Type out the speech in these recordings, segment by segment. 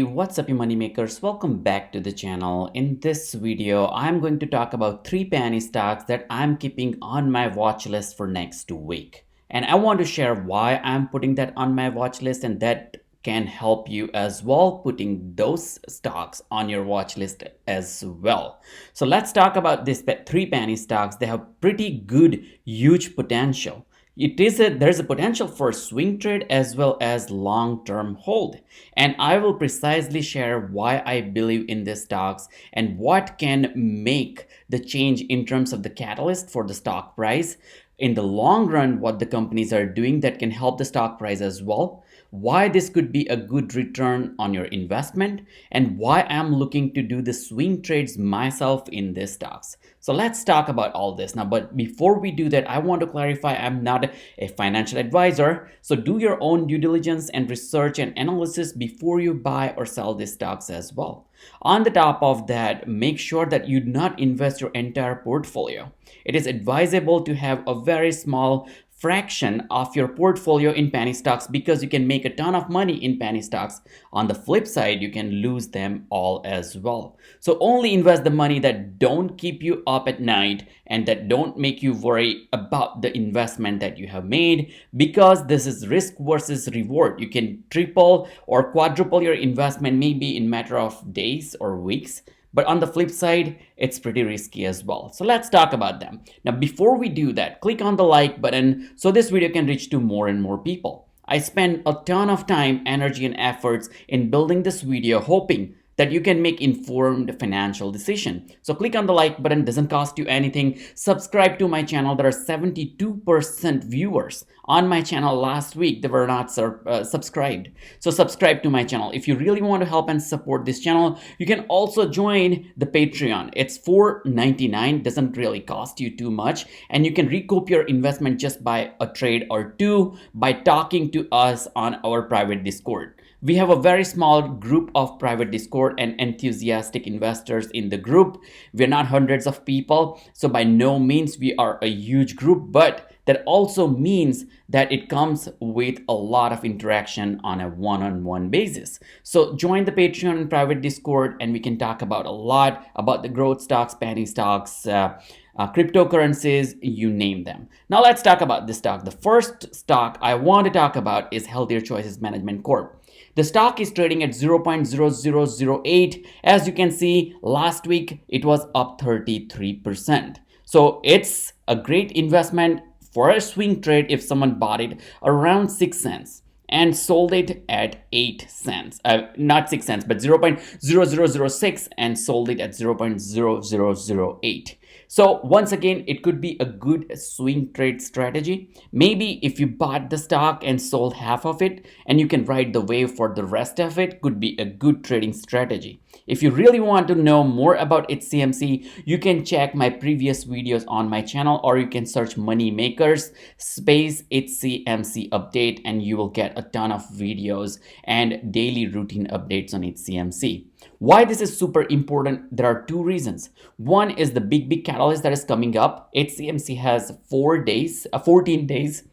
What's up, you money makers? Welcome back to the channel. In this video, I'm going to talk about 3 penny stocks that I'm keeping on my watch list for next week. And I want to share why I'm putting that on my watch list, and that can help you as well putting those stocks on your watch list as well. So let's talk about these 3 penny stocks. They have pretty good, huge potential. There's a potential for swing trade as well as long-term hold, and I will precisely share why I believe in these stocks and what can make the change in terms of the catalyst for the stock price in the long run, what the companies are doing that can help the stock price as well, why this could be a good return on your investment, and why I'm looking to do the swing trades myself in these stocks. So let's talk about all this now. But before we do that, I want to clarify I'm not a financial advisor. So do your own due diligence and research and analysis before you buy or sell these stocks as well. On the top of that, make sure that you do not invest your entire portfolio. It is advisable to have a very small fraction of your portfolio in penny stocks because you can make a ton of money in penny stocks. On the flip side, you can lose them all as well. So only invest the money that don't keep you up at night and that don't make you worry about the investment that you have made, because this is risk versus reward. You can triple or quadruple your investment maybe in a matter of days or weeks. But on the flip side, it's pretty risky as well. So let's talk about them. Now, before we do that, click on the like button so this video can reach to more and more people. I spent a ton of time, energy, and efforts in building this video, hoping that you can make informed financial decision. So click on the like button, doesn't cost you anything. Subscribe to my channel. There are 72% viewers on my channel last week that were not subscribed. So subscribe to my channel. If you really want to help and support this channel, you can also join the Patreon. It's $4.99, doesn't really cost you too much, and you can recoup your investment just by a trade or two by talking to us on our private Discord. We have a very small group of private Discord and enthusiastic investors in the group. We're not hundreds of people, so by no means we are a huge group, but that also means that it comes with a lot of interaction on a one-on-one basis. So join the Patreon and private Discord, and we can talk about a lot about the growth stocks, penny stocks, cryptocurrencies, you name them. Now let's talk about this stock. The first stock I want to talk about is Healthier Choices Management Corp. The stock is trading at 0.0008. As you can see, last week it was up 33%. So it's a great investment for a swing trade if someone bought it around 6 cents and sold it at 8 cents. Not 6 cents, but 0.0006 and sold it at 0.0008. So once again, it could be a good swing trade strategy. Maybe if you bought the stock and sold half of it and you can ride the wave for the rest of it, could be a good trading strategy. If you really want to know more about HCMC, you can check my previous videos on my channel, or you can search Money Makers space HCMC update and you will get a ton of videos and daily routine updates on HCMC. Why this is super important? There are 2 reasons. One is the big catalyst that is coming up. HCMC has 14 days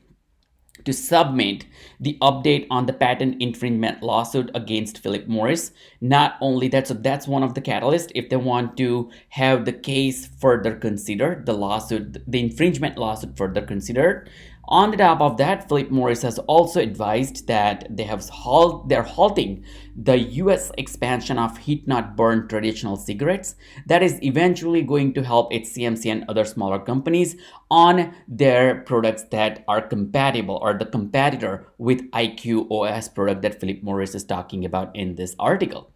to submit the update on the patent infringement lawsuit against Philip Morris. Not only that, so that's one of the catalysts if they want to have the case further considered, the infringement lawsuit further considered. On the top of that, Philip Morris has also advised that they're halting the US expansion of heat-not-burn traditional cigarettes. That is eventually going to help HCMC and other smaller companies on their products that are compatible or the competitor with IQOS product that Philip Morris is talking about in this article.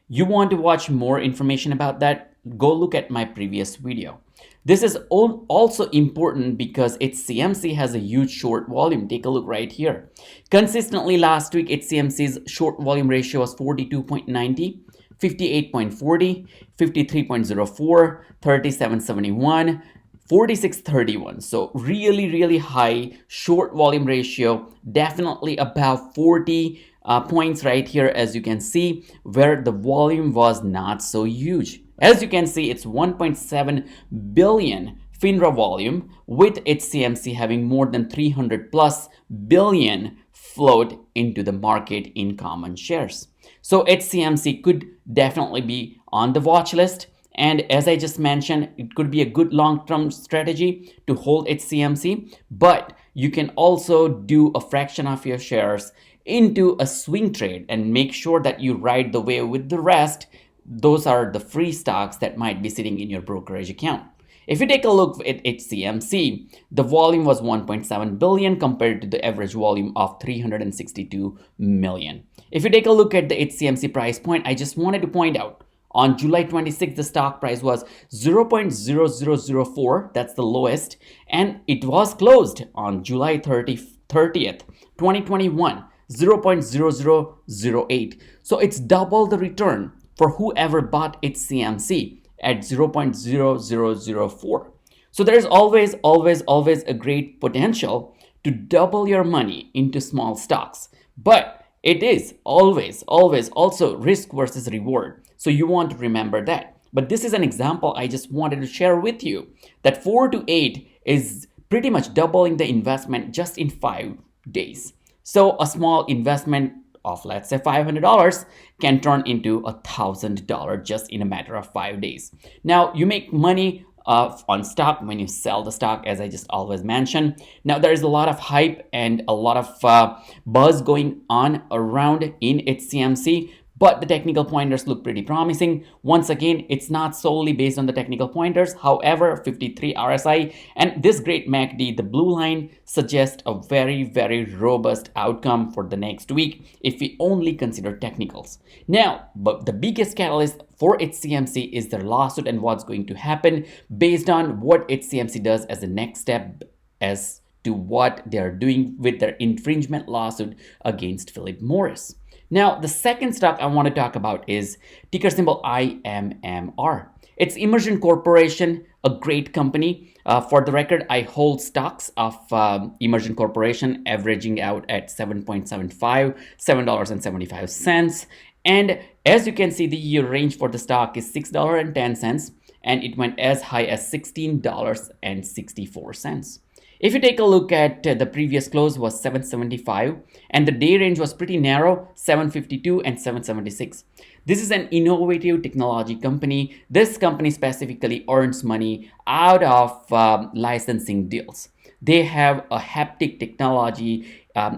You want to watch more information about that? Go look at my previous video. This is also important because HCMC has a huge short volume. Take a look right here. Consistently last week, HCMC's short volume ratio was 42.90, 58.40, 53.04, 37.71, 46.31. So really high short volume ratio, definitely above 40 points right here, as you can see, where the volume was not so huge. As you can see, it's 1.7 billion FINRA volume, with HCMC having more than 300 plus billion float into the market in common shares. So HCMC could definitely be on the watch list. And as I just mentioned, it could be a good long-term strategy to hold HCMC, but you can also do a fraction of your shares into a swing trade and make sure that you ride the wave with the rest. Those are the free stocks that might be sitting in your brokerage account. If you take a look at HCMC, the volume was 1.7 billion compared to the average volume of 362 million. If you take a look at the HCMC price point, I just wanted to point out on July 26th, the stock price was 0.0004, that's the lowest, and it was closed on July 30th, 2021, 0.0008. So it's double the return for whoever bought HCMC at 0.0004. So there's always a great potential to double your money into small stocks. But it is always also risk versus reward. So you want to remember that. But this is an example I just wanted to share with you that 4 to 8 is pretty much doubling the investment just in 5 days. So a small investment of, let's say, $500 can turn into $1,000 just in a matter of 5 days. Now, you make money on stock when you sell the stock, as I just always mention. Now, there is a lot of hype and a lot of buzz going on around in HCMC, but the technical pointers look pretty promising. Once again, it's not solely based on the technical pointers. However, 53 RSI and this great MACD, the blue line, suggests a very robust outcome for the next week if we only consider technicals. Now, but the biggest catalyst for HCMC is their lawsuit and what's going to happen based on what HCMC does as a next step as to what they are doing with their infringement lawsuit against Philip Morris. Now, the second stock I want to talk about is ticker symbol IMMR. It's Immersion Corporation, a great company. For the record, I hold stocks of Immersion Corporation averaging out at $7.75. And as you can see, the year range for the stock is $6.10, and it went as high as $16.64. If you take a look at the previous close was 775 and the day range was pretty narrow, 752 and 776. This is an innovative technology company. This company specifically earns money out of licensing deals. They have a haptic technology,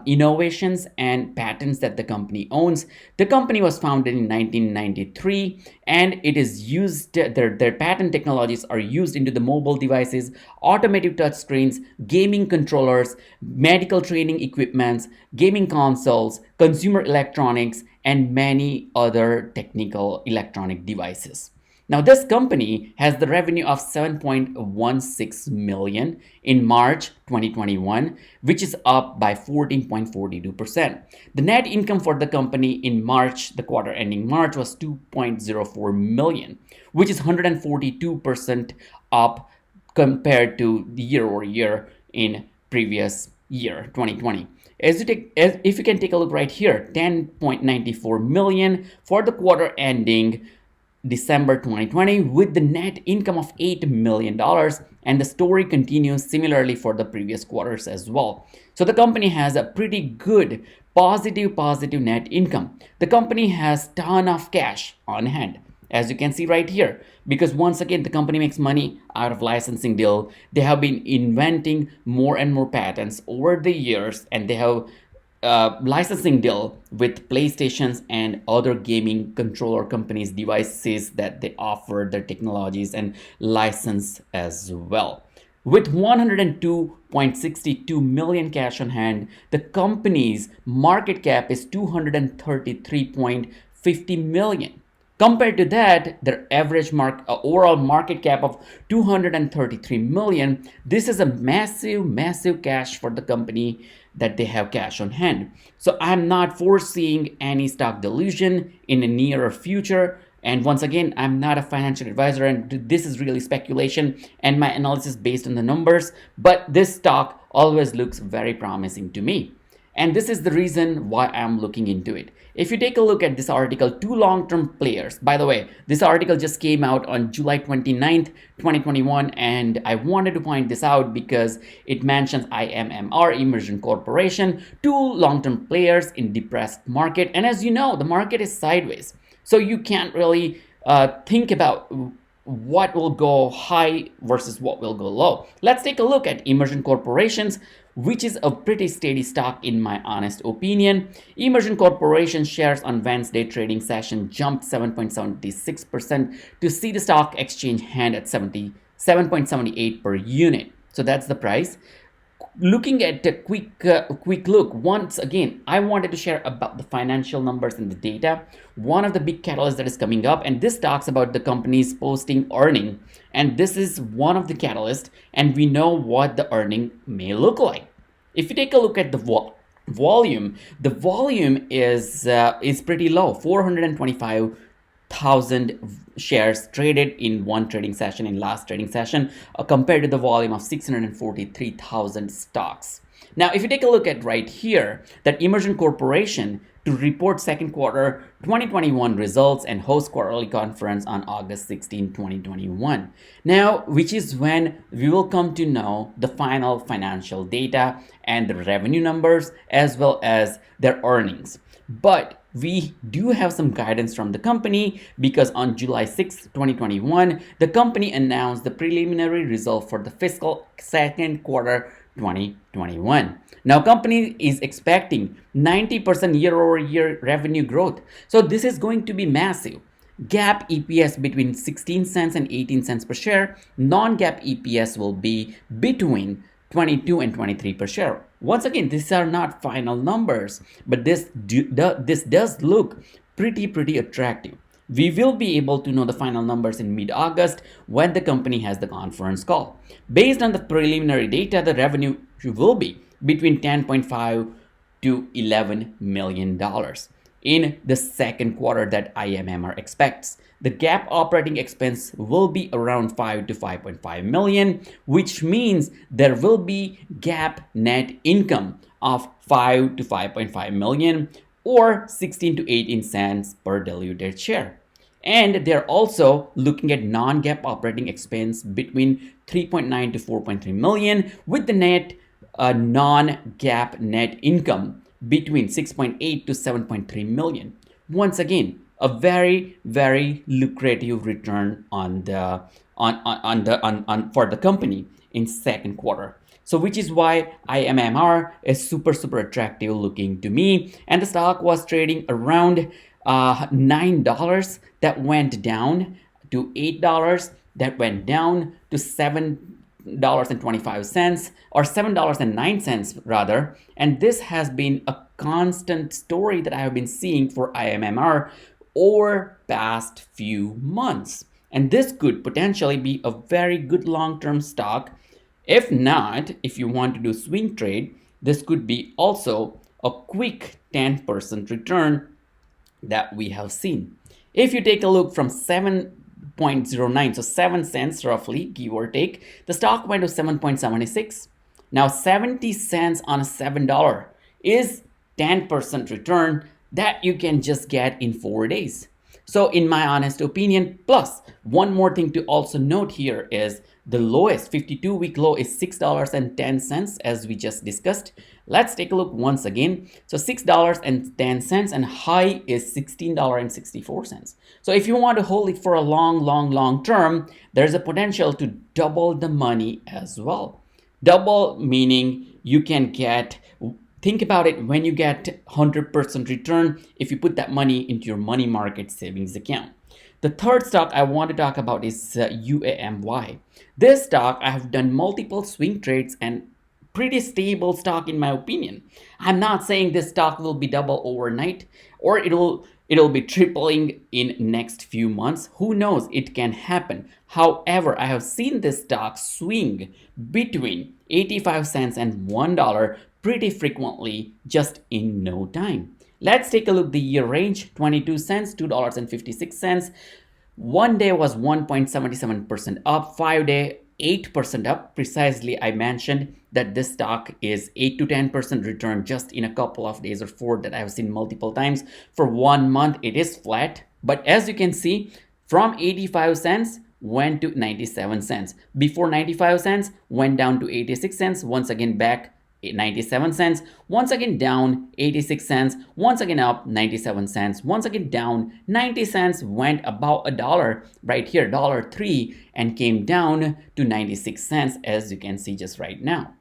innovations and patents that the company owns. The company was founded in 1993 and it is used, their patent technologies are used into the mobile devices, automotive touchscreens, gaming controllers, medical training equipments, gaming consoles, consumer electronics, and many other technical electronic devices. Now, this company has the revenue of $7.16 million in March 2021, which is up by 14.42%. The net income for the company in March, the quarter ending March, was $2.04 million, which is 142% up compared to the year over year in previous year, 2020. If you can take a look right here, $10.94 million for the quarter ending December 2020 with the net income of $8 million, and the story continues similarly for the previous quarters as well. So the company has a pretty good positive net income. The company has ton of cash on hand, as you can see right here, because once again the company makes money out of licensing deal. They have been inventing more and more patents over the years, and they have licensing deal with PlayStations and other gaming controller companies devices that they offer their technologies and license as well. With 102.62 million cash on hand, the company's market cap is 233.50 million. Compared to that, their average overall market cap of 233 million, this is a massive cash for the company that they have cash on hand. So I'm not foreseeing any stock dilution in the near future. And once again, I'm not a financial advisor and this is really speculation and my analysis based on the numbers, but this stock always looks very promising to me. And this is the reason why I'm looking into it. If you take a look at this article, two long-term players. By the way, this article just came out on July 29th, 2021, and I wanted to point this out because it mentions IMMR, Immersion Corporation, two long-term players in depressed market. And as you know, the market is sideways. So you can't really think about what will go high versus what will go low. Let's take a look at Immersion Corporations, which is a pretty steady stock in my honest opinion. Immersion Corporation shares on Wednesday trading session jumped 7.76% to see the stock exchange hand at 77.78 per unit. So that's the price. Looking at a quick look, once again, I wanted to share about the financial numbers and the data. One of the big catalysts that is coming up, and this talks about the companies posting earning, and this is one of the catalysts, and we know what the earning may look like. If you take a look at the volume, the volume is pretty low, 425,000 shares traded in one trading session in last trading session compared to the volume of 643,000 stocks. Now, if you take a look at right here, that Immersion Corporation to report second quarter 2021 results and host quarterly conference on August 16, 2021. Now, which is when we will come to know the final financial data and the revenue numbers as well as their earnings. But we do have some guidance from the company because on July 6, 2021, the company announced the preliminary result for the fiscal second quarter 2021. Now, company is expecting 90% year-over-year revenue growth. So this is going to be massive. GAAP EPS between 16 cents and 18 cents per share. Non-GAAP EPS will be between 22 and 23 per share. Once again, these are not final numbers, but this does look pretty attractive. We will be able to know the final numbers in mid-August when the company has the conference call. Based on the preliminary data, the revenue will be between 10.5 to $11 million in the second quarter that IMMR expects. The GAAP operating expense will be around 5 to 5.5 million, which means there will be GAAP net income of 5 to 5.5 million or 16 to 18 cents per diluted share. And they're also looking at non-GAAP operating expense between 3.9 to 4.3 million with the net non-GAAP net income between 6.8 to 7.3 million. Once again, a very lucrative return on the for the company in second quarter. So which is why IMMR is super attractive looking to me, and the stock was trading around $9 that went down to $8 that went down to $7.25 or $7.09 rather, and this has been a constant story that I have been seeing for IMMR over past few months, and this could potentially be a very good long-term stock. If not, if you want to do swing trade, this could be also a quick 10% return that we have seen. If you take a look from 7.09, so 7 cents roughly, give or take, the stock went to 7.76. Now 70 cents on a $7 is 10% return that you can just get in 4 days. So in my honest opinion, plus one more thing to also note here is the lowest 52-week low is $6.10 as we just discussed. Let's take a look once again. So $6.10 and high is $16.64. So if you want to hold it for a long term, there's a potential to double the money as well. Double meaning you can get, think about it, when you get 100% return if you put that money into your money market savings account. The third stock I want to talk about is UAMY. This stock, I have done multiple swing trades and pretty stable stock in my opinion. I'm not saying this stock will be double overnight or it'll be tripling in next few months. Who knows? It can happen. However, I have seen this stock swing between 85 cents and $1 pretty frequently just in no time. Let's take a look the year range, 22 cents, $2.56. 1 day was 1.77% up, 5 day 8% up. Precisely, I mentioned that this stock is 8 to 10% return just in a couple of days, or 4 that I've seen multiple times. For 1 month, it is flat. But as you can see, from 85 cents went to 97 cents. Before 95 cents, went down to 86 cents. Once again, back 97 cents, once again down 86 cents, once again up 97 cents, once again down 90 cents, went about $1 right here, $1.03, and came down to 96 cents, as you can see just right now.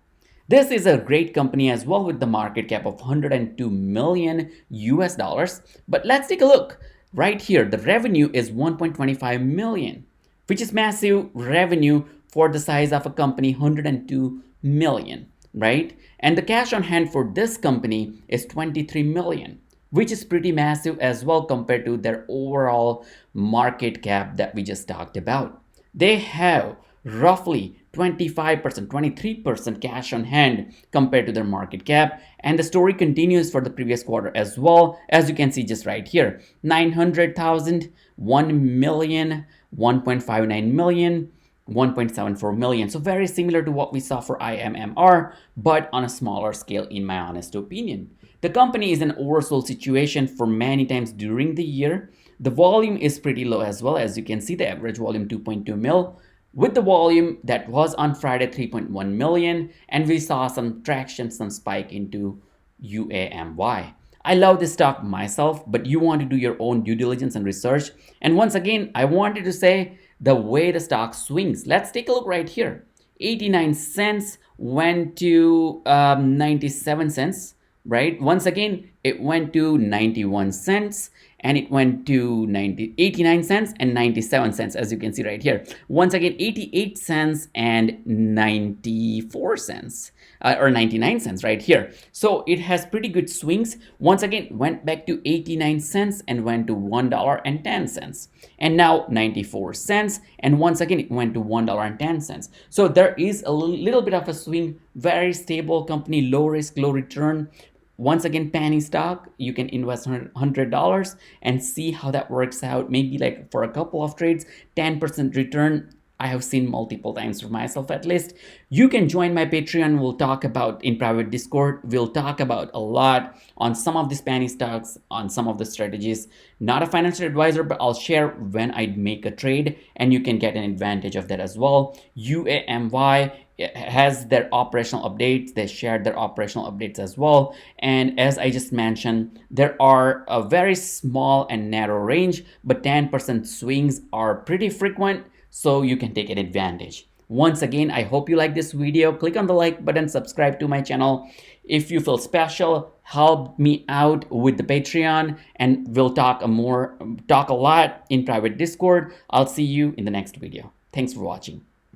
This is a great company as well, with the market cap of 102 million US dollars. But let's take a look right here. The revenue is 1.25 million, which is massive revenue for the size of a company, 102 million. Right? And the cash on hand for this company is 23 million, which is pretty massive as well compared to their overall market cap that we just talked about. They have roughly 25%, 23% cash on hand compared to their market cap. And the story continues for the previous quarter as well, as you can see just right here. 900,000, 1 million, 1.59 million, 1.74 million. So very similar to what we saw for IMMR, but on a smaller scale, in my honest opinion. The company is in an oversold situation for many times during the year. The volume is pretty low as well. As you can see, the average volume 2.2 mil, with the volume that was on Friday 3.1 million, and we saw some traction, some spike into UAMY. I love this stock myself, but you want to do your own due diligence and research. And once again, I wanted to say the way the stock swings. Let's take a look right here. 89 cents went to 97 cents, right? Once again, it went to 91 cents, and it went to 89 cents and 97 cents, as you can see right here. Once again, 88 cents and 94 cents. Or 99 cents right here. So it has pretty good swings. Once again, went back to 89 cents and went to $1.10. And now 94 cents. And once again, it went to $1.10. So there is a little bit of a swing. Very stable company, low risk, low return. Once again, penny stock, you can invest $100 and see how that works out. Maybe like for a couple of trades, 10% return. I have seen multiple times for myself at least. You can join my Patreon. We'll talk about in private Discord. We'll talk about a lot on some of these penny stocks, on some of the strategies. Not a financial advisor, but I'll share when I make a trade, and you can get an advantage of that as well. UAMY has their operational updates. They shared their operational updates as well. And as I just mentioned, there are a very small and narrow range, but 10% swings are pretty frequent. So you can take an advantage. Once again, I hope you like this video. Click on the like button, subscribe to my channel. If you feel special, help me out with the Patreon, and we'll talk a lot in private Discord. I'll see you in the next video. Thanks for watching.